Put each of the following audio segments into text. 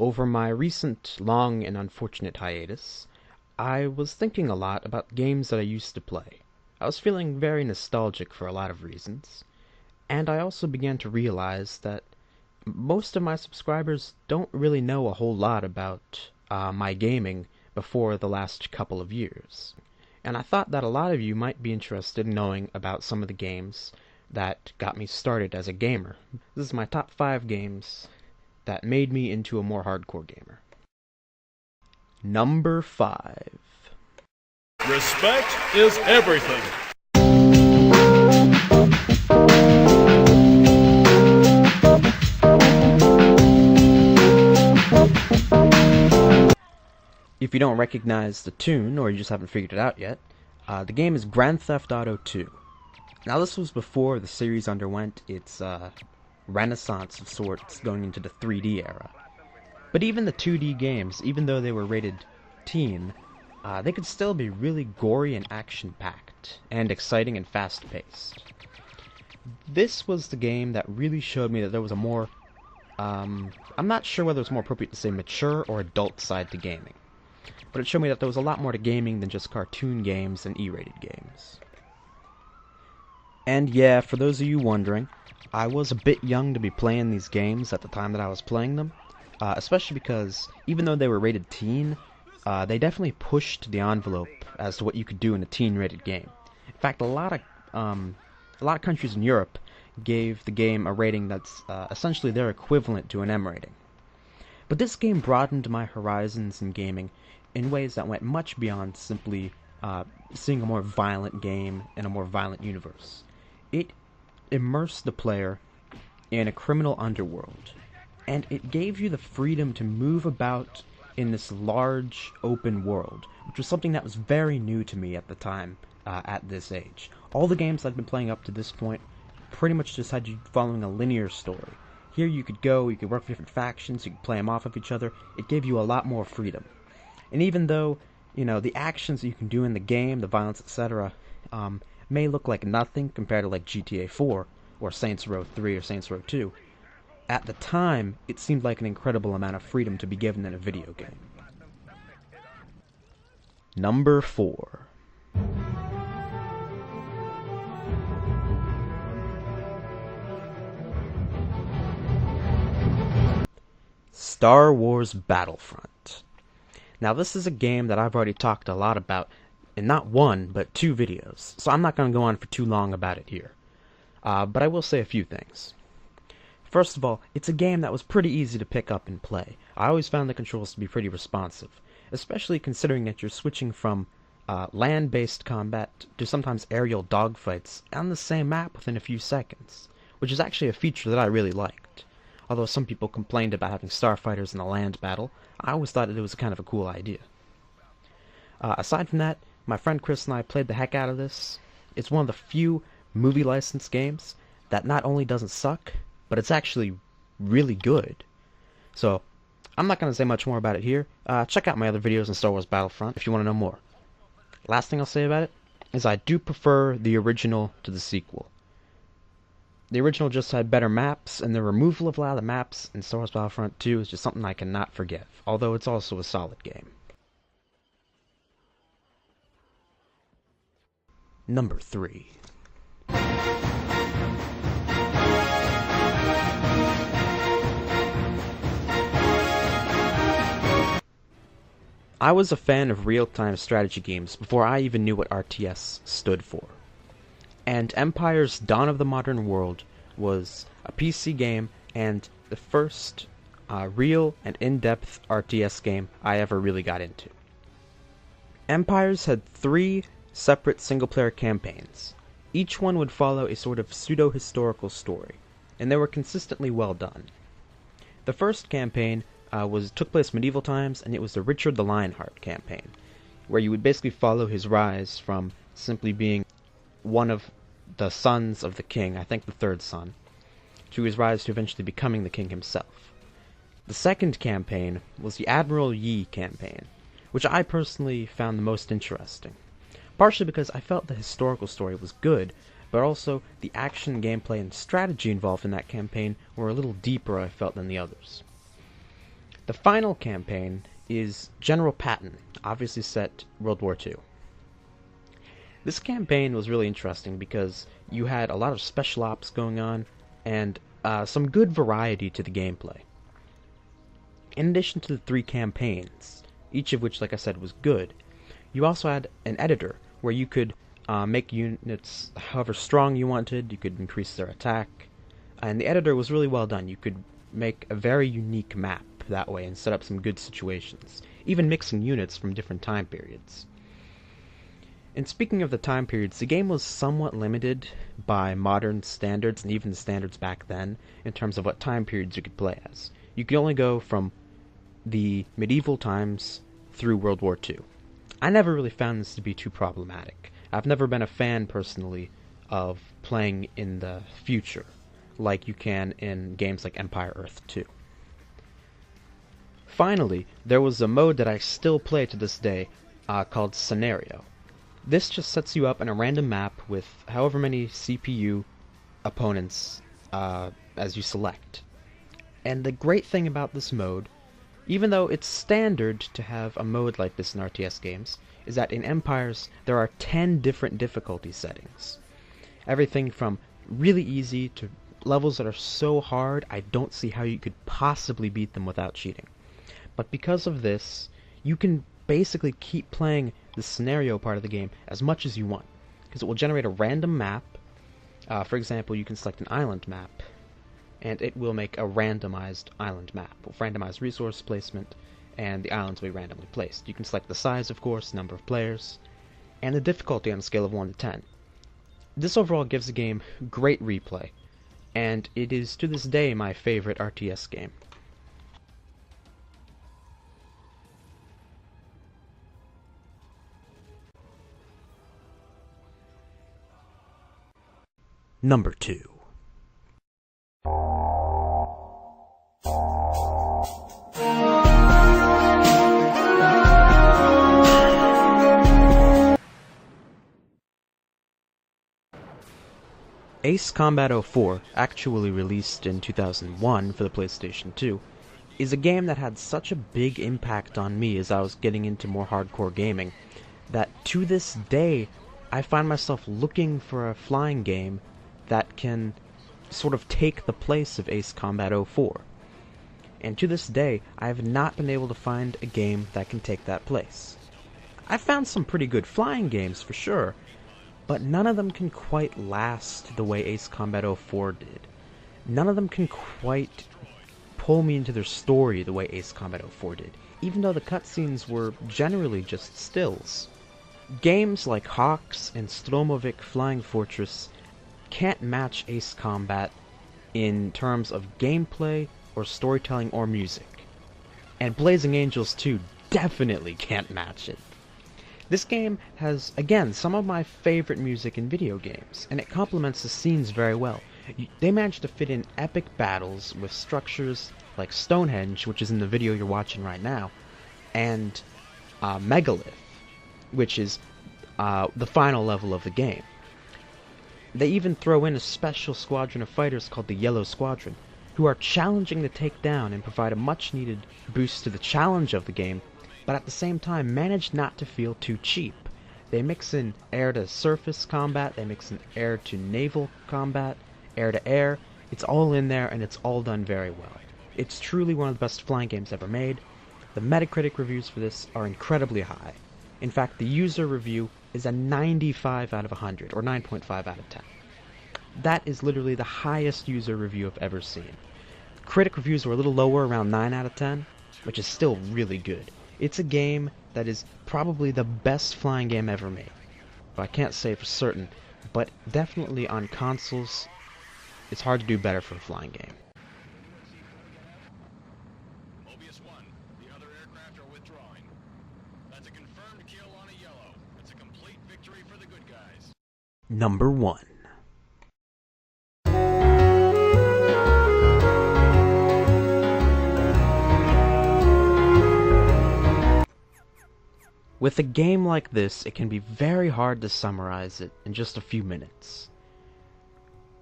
Over my recent long and unfortunate hiatus, I was thinking a lot about games that I used to play. I was feeling very nostalgic for a lot of reasons, and I also began to realize that most of my subscribers don't really know a whole lot about my gaming before the last couple of years. And I thought that a lot of you might be interested in knowing about some of the games that got me started as a gamer. This is my top 5 games that made me into a more hardcore gamer. Number 5. Respect is everything. If you don't recognize the tune, or you just haven't figured it out yet, the game is Grand Theft Auto 2. Now this was before the series underwent its renaissance of sorts going into the 3D era. But even the 2D games, even though they were rated teen, they could still be really gory and action-packed, and exciting and fast-paced. This was the game that really showed me that there was a more, I'm not sure whether it's more appropriate to say mature or adult side to gaming. But it showed me that there was a lot more to gaming than just cartoon games and E-rated games. And yeah, for those of you wondering, I was a bit young to be playing these games at the time that I was playing them, especially because even though they were rated teen, they definitely pushed the envelope as to what you could do in a teen-rated game. In fact, a lot of countries in Europe gave the game a rating that's essentially their equivalent to an M rating. But this game broadened my horizons in gaming in ways that went much beyond simply seeing a more violent game in a more violent universe. It immersed the player in a criminal underworld, and it gave you the freedom to move about in this large, open world, which was something that was very new to me at the time, at this age. All the games I've been playing up to this point pretty much just had you following a linear story. Here you could go, you could work with different factions, you could play them off of each other. It gave you a lot more freedom. And even though, the actions that you can do in the game, the violence, etc., may look like nothing compared to like GTA 4 or Saints Row 3 or Saints Row 2, at the time, it seemed like an incredible amount of freedom to be given in a video game. Number 4. Star Wars Battlefront. Now this is a game that I've already talked a lot about in not one, but 2 videos, so I'm not going to go on for too long about it here. But I will say a few things. First of all, it's a game that was pretty easy to pick up and play. I always found the controls to be pretty responsive, especially considering that you're switching from land-based combat to sometimes aerial dogfights on the same map within a few seconds, which is actually a feature that I really liked. Although some people complained about having starfighters in a land battle, I always thought it was kind of a cool idea. Aside from that, my friend Chris and I played the heck out of this. It's one of the few movie licensed games that not only doesn't suck, but it's actually really good. So, I'm not going to say much more about it here. Check out my other videos on Star Wars Battlefront if you want to know more. Last thing I'll say about it is I do prefer the original to the sequel. The original just had better maps, and the removal of a lot of the maps in Star Wars Battlefront 2 is just something I cannot forgive, although it's also a solid game. Number 3. I was a fan of real-time strategy games before I even knew what RTS stood for. And Empire's Dawn of the Modern World was a PC game and the first real and in-depth RTS game I ever really got into. Empires had 3 separate single-player campaigns. Each one would follow a sort of pseudo-historical story, and they were consistently well done. The first campaign took place medieval times, and it was the Richard the Lionheart campaign, where you would basically follow his rise from simply being one of the sons of the king, I think the 3rd son, to his rise to eventually becoming the king himself. The second campaign was the Admiral Yi campaign, which I personally found the most interesting, partially because I felt the historical story was good, but also the action, gameplay, and strategy involved in that campaign were a little deeper, I felt, than the others. The final campaign is General Patton, obviously set World War II. This campaign was really interesting because you had a lot of special ops going on and some good variety to the gameplay. In addition to the 3 campaigns, each of which, like I said, was good, you also had an editor where you could make units however strong you wanted, you could increase their attack, and the editor was really well done. You could make a very unique map that way and set up some good situations, even mixing units from different time periods. And speaking of the time periods, the game was somewhat limited by modern standards and even the standards back then in terms of what time periods you could play as. You could only go from the medieval times through World War II. I never really found this to be too problematic. I've never been a fan, personally, of playing in the future, like you can in games like Empire Earth 2. Finally, there was a mode that I still play to this day called Scenario. This just sets you up in a random map with however many CPU opponents as you select. And the great thing about this mode, even though it's standard to have a mode like this in RTS games, is that in Empires there are 10 different difficulty settings. Everything from really easy to levels that are so hard I don't see how you could possibly beat them without cheating. But because of this, you can basically keep playing the scenario part of the game as much as you want, because it will generate a random map. For example, you can select an island map, and it will make a randomized island map with randomized resource placement, and the islands will be randomly placed. You can select the size, of course, number of players, and the difficulty on a scale of 1 to 10. This overall gives the game great replay, and it is to this day my favorite RTS game. Number 2. Ace Combat 04, actually released in 2001 for the PlayStation 2, is a game that had such a big impact on me as I was getting into more hardcore gaming, that to this day I find myself looking for a flying game that can sort of take the place of Ace Combat 04. And to this day, I have not been able to find a game that can take that place. I've found some pretty good flying games for sure, but none of them can quite last the way Ace Combat 04 did. None of them can quite pull me into their story the way Ace Combat 04 did, even though the cutscenes were generally just stills. Games like Hawks and Stromovik Flying Fortress can't match Ace Combat in terms of gameplay or storytelling or music. And Blazing Angels 2 definitely can't match it. This game has, again, some of my favorite music in video games, and it complements the scenes very well. They managed to fit in epic battles with structures like Stonehenge, which is in the video you're watching right now, and Megalith, which is the final level of the game. They even throw in a special squadron of fighters called the Yellow Squadron, who are challenging to take down and provide a much-needed boost to the challenge of the game, but at the same time manage not to feel too cheap. They mix in air-to-surface combat, they mix in air-to-naval combat, air-to-air. It's all in there, and it's all done very well. It's truly one of the best flying games ever made. The Metacritic reviews for this are incredibly high. In fact, the user review is a 95 out of 100, or 9.5 out of 10. That is literally the highest user review I've ever seen. Critic reviews were a little lower, around 9 out of 10, which is still really good. It's a game that is probably the best flying game ever made. I can't say for certain, but definitely on consoles, it's hard to do better for a flying game. Number 1. With a game like this, it can be very hard to summarize it in just a few minutes.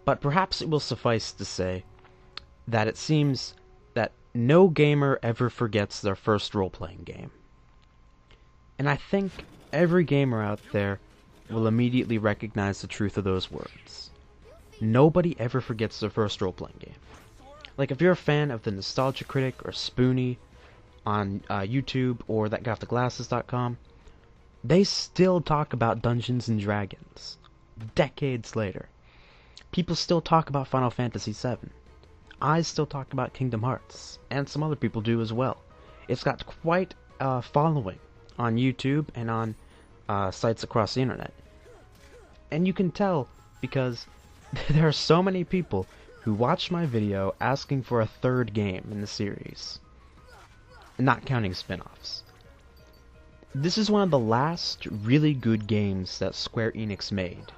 But perhaps it will suffice to say that it seems that No gamer ever forgets their first role-playing game. And I think every gamer out there will immediately recognize the truth of those words. Nobody ever forgets their first role-playing game. Like, if you're a fan of the Nostalgia Critic or Spoonie on YouTube or that guy off theglasses.com, they still talk about Dungeons and Dragons decades later. People still talk about Final Fantasy VII. I still talk about Kingdom Hearts, and some other people do as well. It's got quite a following on YouTube and on sites across the internet. And you can tell because there are so many people who watch my video asking for a third game in the series, not counting spin-offs. This is one of the last really good games that Square Enix made.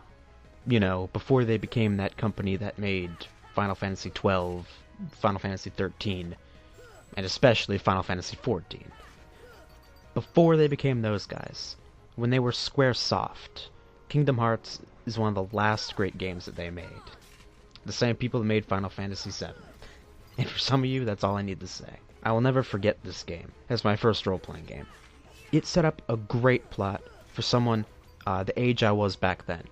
You know, before they became that company that made Final Fantasy XII, Final Fantasy XIII, and especially Final Fantasy XIV. Before they became those guys, when they were Squaresoft, Kingdom Hearts is one of the last great games that they made. The same people that made Final Fantasy VII. And for some of you, that's all I need to say. I will never forget this game as my first role-playing game. It set up a great plot for someone the age I was back then.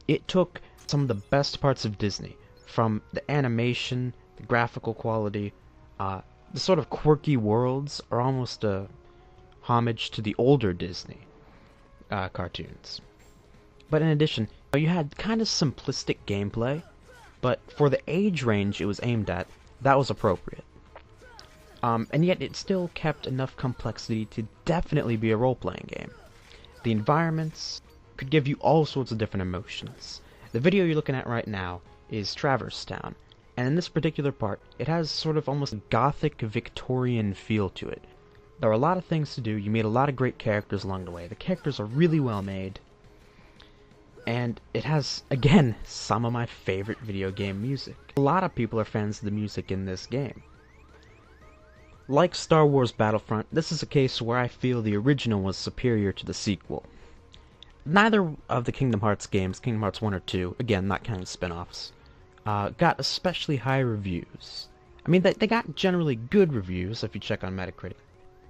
It took some of the best parts of Disney, from the animation, the graphical quality, the sort of quirky worlds, are almost a homage to the older Disney cartoons. But in addition, you had kind of simplistic gameplay, but for the age range it was aimed at, that was appropriate. And yet it still kept enough complexity to definitely be a role-playing game. The environments could give you all sorts of different emotions. The video you're looking at right now is Traverse Town, and in this particular part, it has sort of almost a gothic Victorian feel to it. There are a lot of things to do, you meet a lot of great characters along the way. The characters are really well made, and it has, again, some of my favorite video game music. A lot of people are fans of the music in this game. Like Star Wars Battlefront, this is a case where I feel the original was superior to the sequel. Neither of the Kingdom Hearts games, Kingdom Hearts 1 or 2, again, not counting spin-offs, got especially high reviews. I mean, they got generally good reviews if you check on Metacritic.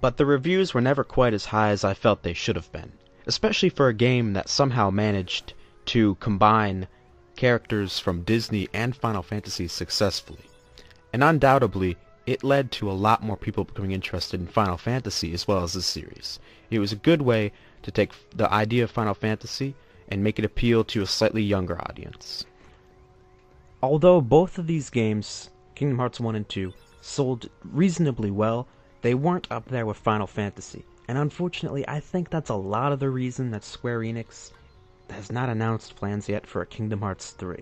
But the reviews were never quite as high as I felt they should have been. Especially for a game that somehow managed to combine characters from Disney and Final Fantasy successfully. And undoubtedly, it led to a lot more people becoming interested in Final Fantasy as well as this series. It was a good way to take the idea of Final Fantasy and make it appeal to a slightly younger audience. Although both of these games, Kingdom Hearts 1 and 2, sold reasonably well, they weren't up there with Final Fantasy. And unfortunately, I think that's a lot of the reason that Square Enix has not announced plans yet for a Kingdom Hearts 3.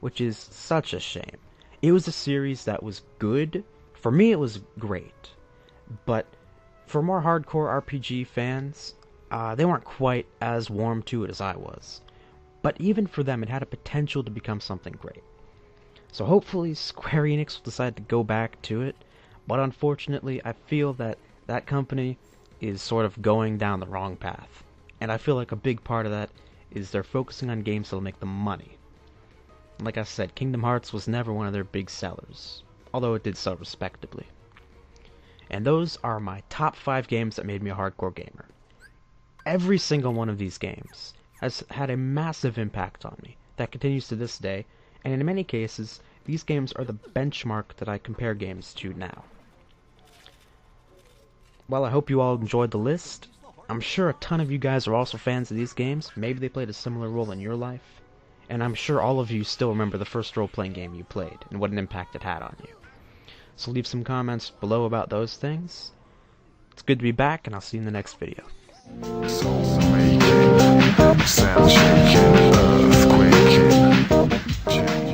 Which is such a shame. It was a series that was good. For me, it was great. But for more hardcore RPG fans, they weren't quite as warm to it as I was. But even for them, it had a potential to become something great. So hopefully Square Enix will decide to go back to it. But unfortunately, I feel that that company is sort of going down the wrong path. And I feel like a big part of that is they're focusing on games that'll make them money. Like I said, Kingdom Hearts was never one of their big sellers, although it did sell respectably. And those are my top 5 games that made me a hardcore gamer. Every single one of these games has had a massive impact on me that continues to this day, and in many cases, these games are the benchmark that I compare games to now. Well, I hope you all enjoyed the list. I'm sure a ton of you guys are also fans of these games. Maybe they played a similar role in your life. And I'm sure all of you still remember the first role-playing game you played and what an impact it had on you. So leave some comments below about those things. It's good to be back, and I'll see you in the next video. Soul making, sound shaking, earth quaking.